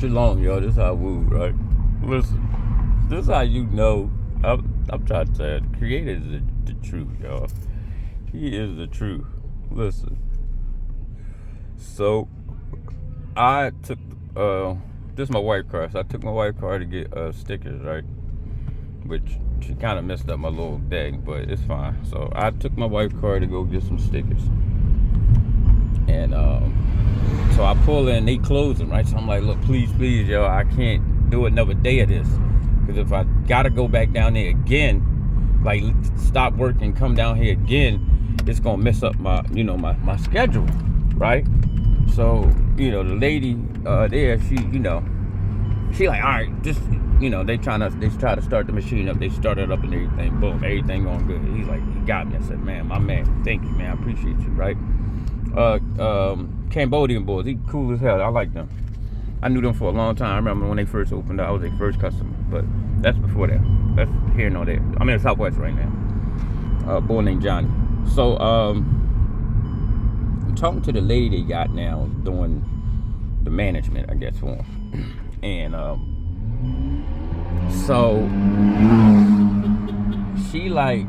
Shalom, y'all. This is how I move, right? Listen, this is how you know. I'm trying to tell you, the Creator is the truth, y'all. He is the truth. Listen. So, I took, this is my wife's car. So I took my wife's car to get stickers, right? Which she kind of messed up my little day, but it's fine. So I took my wife's car to go get some stickers. And so I pull in, they closing, right? So I'm like, look, please, yo, I can't do another day of this. Because if I gotta go back down there again, like stop work and come down here again, it's gonna mess up my, my schedule, right? So, the lady there, she like, all right, just, they try to start the machine up. They started up and everything. Boom, everything going good. He's like, he got me. I said, man, my man, thank you, man. I appreciate you, right? Cambodian boys, he cool as hell. I like them. I knew them for a long time. I remember when they first opened up, I was their first customer. But that's before that. That's here nor there. I'm in the Southwest right now. Boy named Johnny. So, I'm talking to the lady they got now doing the management, I guess, for them. And, so, she like,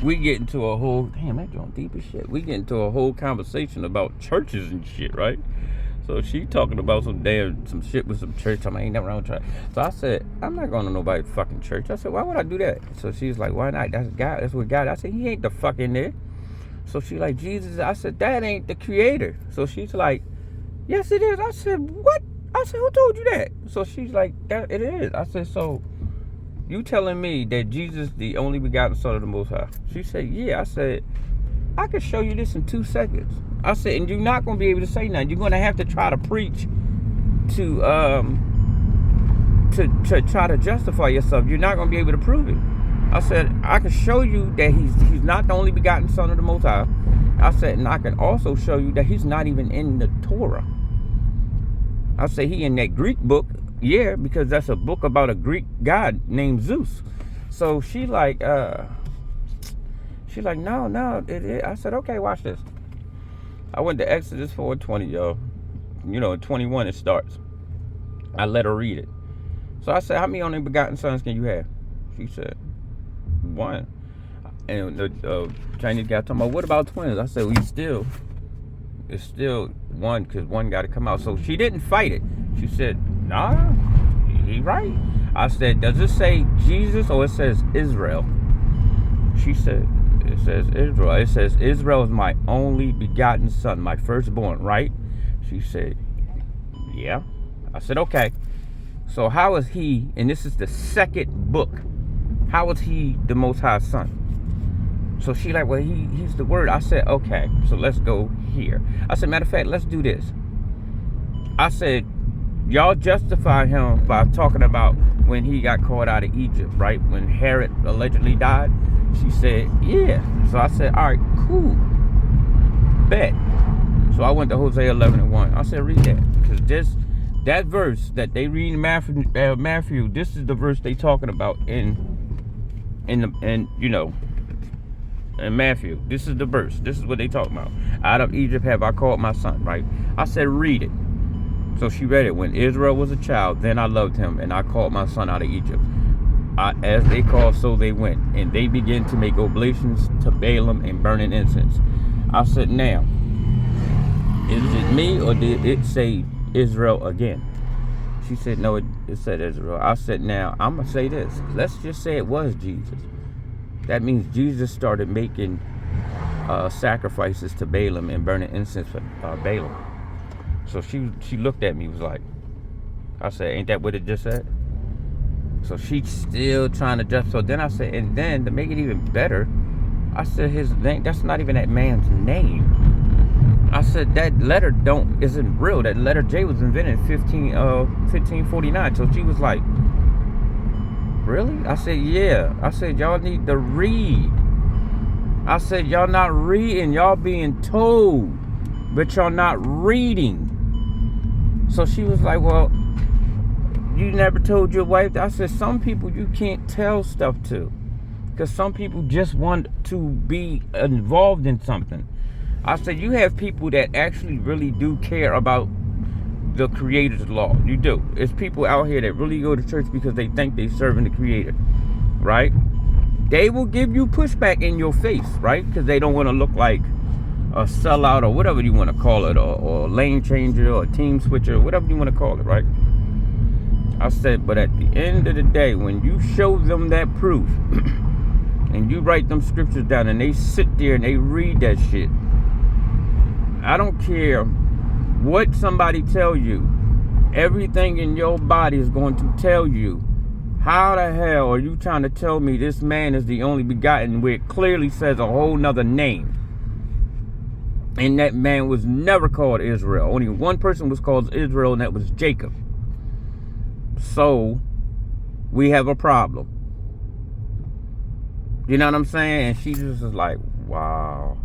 we get into a whole, damn, that joint deep as shit. We get into a whole conversation about churches and shit, right? So she talking about some shit with some church. I ain't never around church. So I said, I'm not going to nobody's fucking church. I said, why would I do that? So she's like, why not? That's God. That's what God. I said, he ain't the fuck in there. So she like, Jesus. I said, that ain't the Creator. So she's like, yes, it is. I said, what? I said, who told you that? So she's like, that it is. I said, so you telling me that Jesus, the only begotten Son of the Most High? She said, yeah. I said, I can show you this in 2 seconds. I said, and you're not going to be able to say nothing. You're going to have to try to preach to try to justify yourself. You're not going to be able to prove it. I said, I can show you that he's not the only begotten Son of the Most High. I said, and I can also show you that he's not even in the Torah. I said, he in that Greek book. Yeah, because that's a book about a Greek god named Zeus. So she like, no. I said, okay, watch this. I went to Exodus 4:20, y'all. 21 it starts. I let her read it. So I said, how many only begotten sons can you have? She said, 1. And the Chinese guy talking about, what about twins? I said, it's still 1, because 1 got to come out. So she didn't fight it. She said, nah, he right. I said, does it say Jesus or it says Israel? She said, it says Israel. It says Israel is my only begotten son, my firstborn, right? She said, yeah. I said, okay. So how is he, and this is the second book, how is he the Most High Son? So she like, well, he's the Word. I said, okay, so let's go here. I said, matter of fact, let's do this. I said, y'all justify him by talking about when he got called out of Egypt, right? When Herod allegedly died. She said, yeah. So I said, all right, cool. Bet. So I went to Hosea 11:1. I said, read that. Because that verse that they read in Matthew, this is the verse they talking about in Matthew. This is the verse. This is what they talking about. Out of Egypt have I called my son, right? I said, read it. So she read it. When Israel was a child, then I loved him, and I called my son out of Egypt. As they called, so they went, and they began to make oblations to Balaam and burning incense. I said, now, is it me or did it say Israel again? She said, no, it said Israel. I said, now, I'm going to say this. Let's just say it was Jesus. That means Jesus started making sacrifices to Balaam and burning incense for Balaam. So she looked at me, was like, I said, ain't that what it just said? So she's still trying to justify. So then I said, and then to make it even better, I said his name, that's not even that man's name. I said that letter isn't real. That letter J was invented in 1549. So she was like, really? I said, yeah. I said, y'all need to read. I said, y'all not reading. Y'all being told, but y'all not reading. So she was like, well, you never told your wife? I said, some people you can't tell stuff to, because some people just want to be involved in something. I said, you have people that actually really do care about the Creator's law. You do. It's people out here that really go to church because they think they're serving the Creator, right? They will give you pushback in your face, right? Because they don't want to look like a sellout or whatever you want to call it, or a lane changer or a team switcher, whatever you want to call it, right? I said, but at the end of the day, when you show them that proof and you write them scriptures down and they sit there and they read that shit, I don't care what somebody tell you, everything in your body is going to tell you, how the hell are you trying to tell me this man is the only begotten, where it clearly says a whole nother name? And that man was never called Israel. Only one person was called Israel, and that was Jacob. So we have a problem. You know what I'm saying? And she just is like, wow.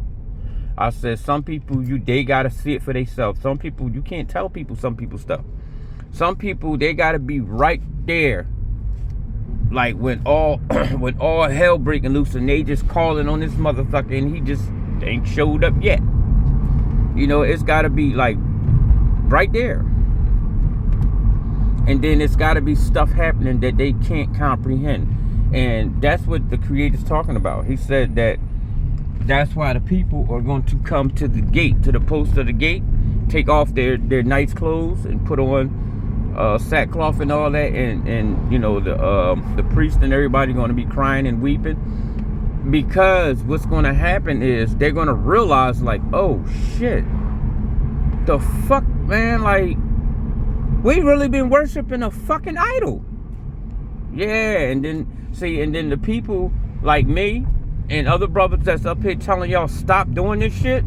I said, some people, they gotta see it for themselves. Some people, you can't tell people some people's stuff. Some people, they gotta be right there. Like when all when all hell breaking loose and they just calling on this motherfucker and he just ain't showed up yet. You know, it's gotta be like right there. And then it's gotta be stuff happening that they can't comprehend. And that's what the Creator's talking about. He said that that's why the people are going to come to the gate, to the post of the gate, take off their nice clothes and put on sackcloth and all that, and you know, the priest and everybody going to be crying and weeping, because what's going to happen is they're going to realize, like, oh shit, the fuck, man, like, we really been worshiping a fucking idol. Yeah. And then the people like me and other brothers that's up here telling y'all stop doing this shit,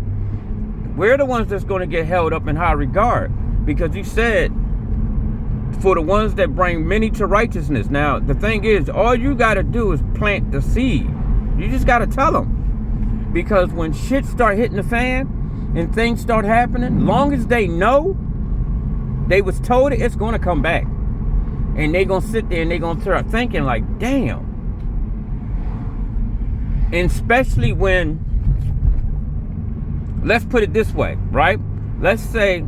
we're the ones that's going to get held up in high regard, because he said, for the ones that bring many to righteousness. Now, the thing is, all you got to do is plant the seed. You just got to tell them. Because when shit start hitting the fan and things start happening, long as they know, they was told it's going to come back. And they going to sit there and they going to start thinking like, damn. And especially when, let's put it this way, right? Let's say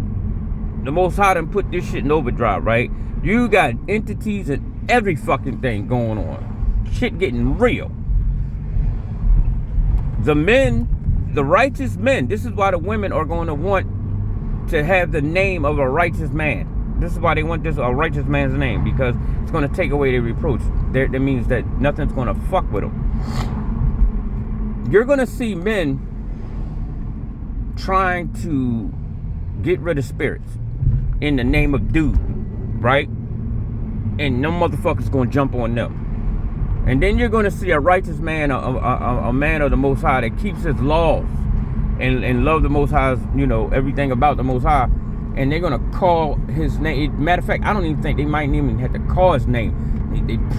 the Most High done put this shit in overdrive, right? You got entities and every fucking thing going on. Shit getting real. The men, the righteous men, this is why the women are going to want to have the name of a righteous man. This is why they want this, a righteous man's name, because it's going to take away their reproach. That means that nothing's going to fuck with them. You're going to see men trying to get rid of spirits in the name of dude, right? And no motherfucker's going to jump on them. And then you're going to see a righteous man, a man of the Most High that keeps his laws and love the Most High's, you know, everything about the Most High. And they're going to call his name. Matter of fact, I don't even think they might even have to call his name.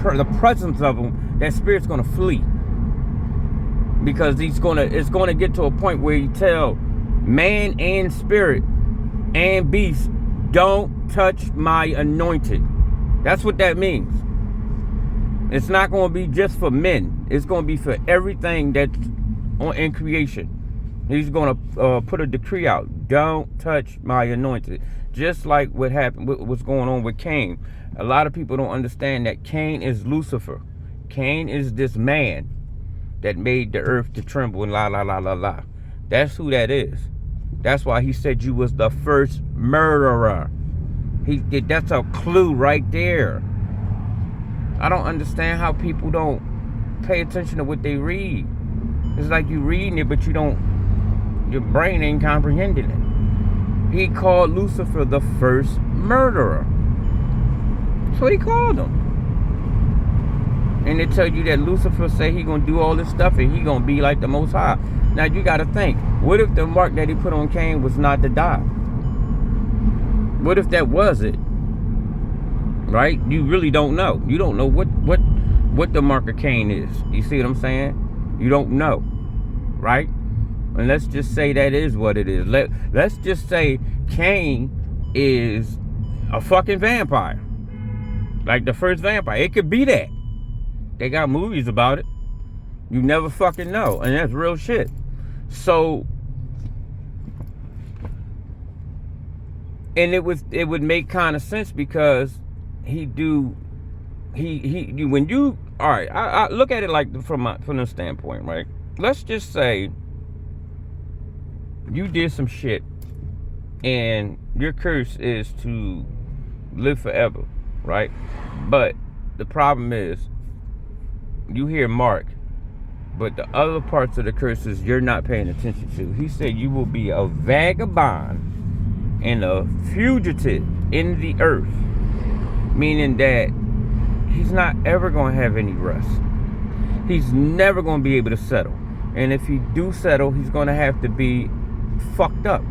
The presence of him, that spirit's going to flee. Because it's going to get to a point where you tell man and spirit and beast, don't touch my anointed. That's what that means. It's not going to be just for men. It's going to be for everything that's in creation. He's going to put a decree out. Don't touch my anointed. Just like what happened, what's going on with Cain. A lot of people don't understand that Cain is Lucifer. Cain is this man that made the earth to tremble and la, la, la, la, la. That's who that is. That's why he said you was the first murderer. That's a clue right there. I don't understand how people don't pay attention to what they read. It's like you reading it, but your brain ain't comprehending it. He called Lucifer the first murderer. That's what he called him. And they tell you that Lucifer say he gonna do all this stuff and he gonna be like the Most High. Now you gotta think, what if the mark that he put on Cain was not to die? What if that was it? Right? You really don't know. You don't know what the mark of Cain is. You see what I'm saying? You don't know. Right? And let's just say that is what it is. Let's just say Cain is a fucking vampire. Like the first vampire. It could be that. They got movies about it. You never fucking know. And that's real shit. So And it would make kind of sense because he when you, all right, I look at it like from the standpoint, right? Let's just say you did some shit and your curse is to live forever, right? But the problem is you hear Mark, but the other parts of the curses you're not paying attention to. He said you will be a vagabond and a fugitive in the earth, meaning that he's not ever going to have any rest. He's never going to be able to settle. And if he do settle, he's going to have to be fucked up.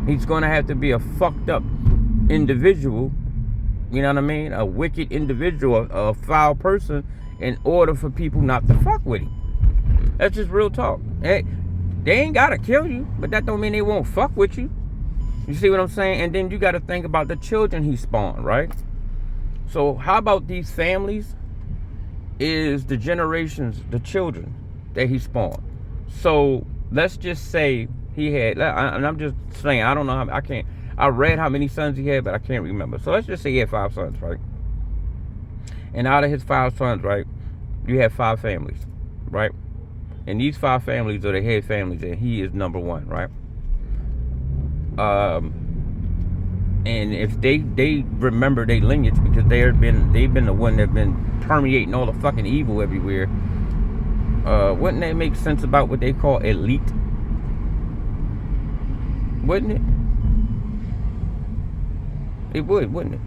He's going to have to be a fucked up individual, you know what I mean? A wicked individual, a foul person, in order for people not to fuck with him. That's just real talk. Hey, they ain't got to kill you, but that don't mean they won't fuck with you. You see what I'm saying? And then you got to think about the children he spawned, right? So how about these families is the generations, the children that he spawned. So let's just say he had, and I'm just saying, I don't know how, I read how many sons he had, but I can't remember. So let's just say he had 5 sons, right? And out of his 5 sons, right, you have 5 families, right? And these 5 families are the head families, and he is number 1, right? And if they remember their lineage, because they've been the one that been permeating all the fucking evil everywhere, wouldn't that make sense about what they call elite? Wouldn't it? It would, wouldn't it?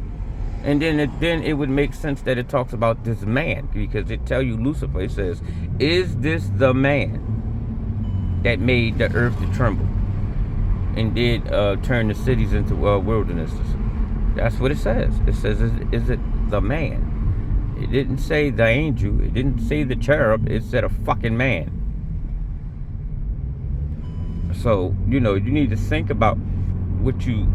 And then it would make sense that it talks about this man, because it tell you Lucifer. It says, "Is this the man that made the earth to tremble and did turn the cities into wildernesses?" That's what it says. It says, "Is it the man?" It didn't say the angel. It didn't say the cherub. It said a fucking man. So you need to think about what you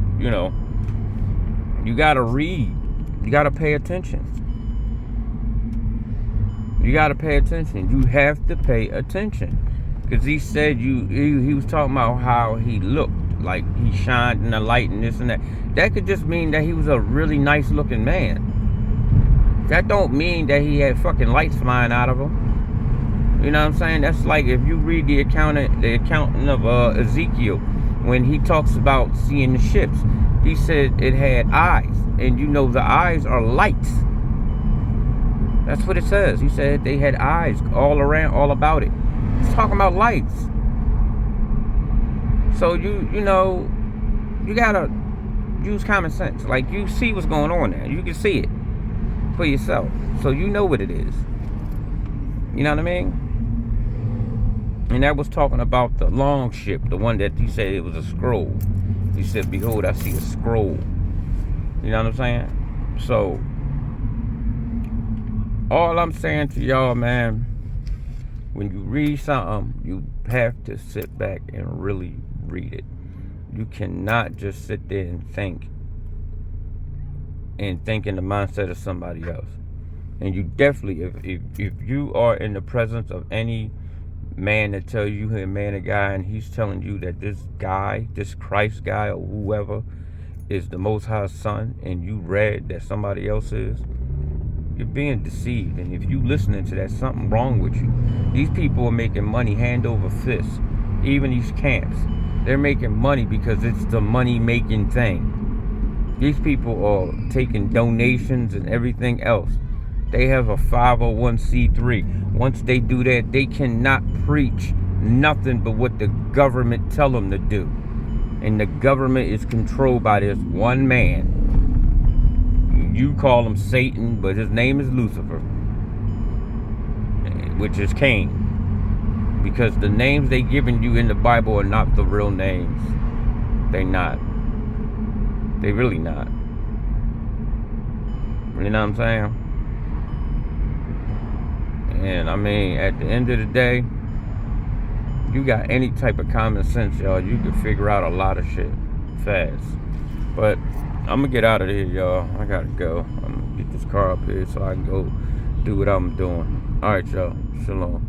gotta read. You gotta pay attention. You gotta pay attention. You have to pay attention. Because he said he was talking about how he looked. Like he shined in the light and this and that. That could just mean that he was a really nice looking man. That don't mean that he had fucking lights flying out of him. You know what I'm saying? That's like if you read the accountant of Ezekiel, when he talks about seeing the ships, he said it had eyes. And the eyes are lights. That's what it says. He said they had eyes all around, all about it. He's talking about lights. So you gotta use common sense. Like, you see what's going on there. You can see it for yourself. So you know what it is. You know what I mean? And that was talking about the long ship, the one that he said it was a scroll. He said, "Behold, I see a scroll." You know what I'm saying? So, all I'm saying to y'all, man, when you read something, you have to sit back and really read it. You cannot just sit there and think in the mindset of somebody else. And you definitely, if you are in the presence of any man that tell you he's a man or guy, and he's telling you that this guy, this Christ guy or whoever, is the Most High's son, and you read that somebody else is, you're being deceived. And if you listening to that, something wrong with you. These people are making money hand over fist. Even these camps, they're making money because it's the money-making thing. These people are taking donations and everything else. They have a 501c3. Once they do that, they cannot preach nothing but what the government tell them to do. And the government is controlled by this one man. You call him Satan, but his name is Lucifer, which is Cain. Because the names they giving you in the Bible are not the real names. They not. They really not. You know what I'm saying? And I mean, at the end of the day, you got any type of common sense, y'all, you can figure out a lot of shit fast. But I'm gonna get out of here, y'all. I gotta go. I'm gonna get this car up here so I can go do what I'm doing. All right, y'all. Shalom.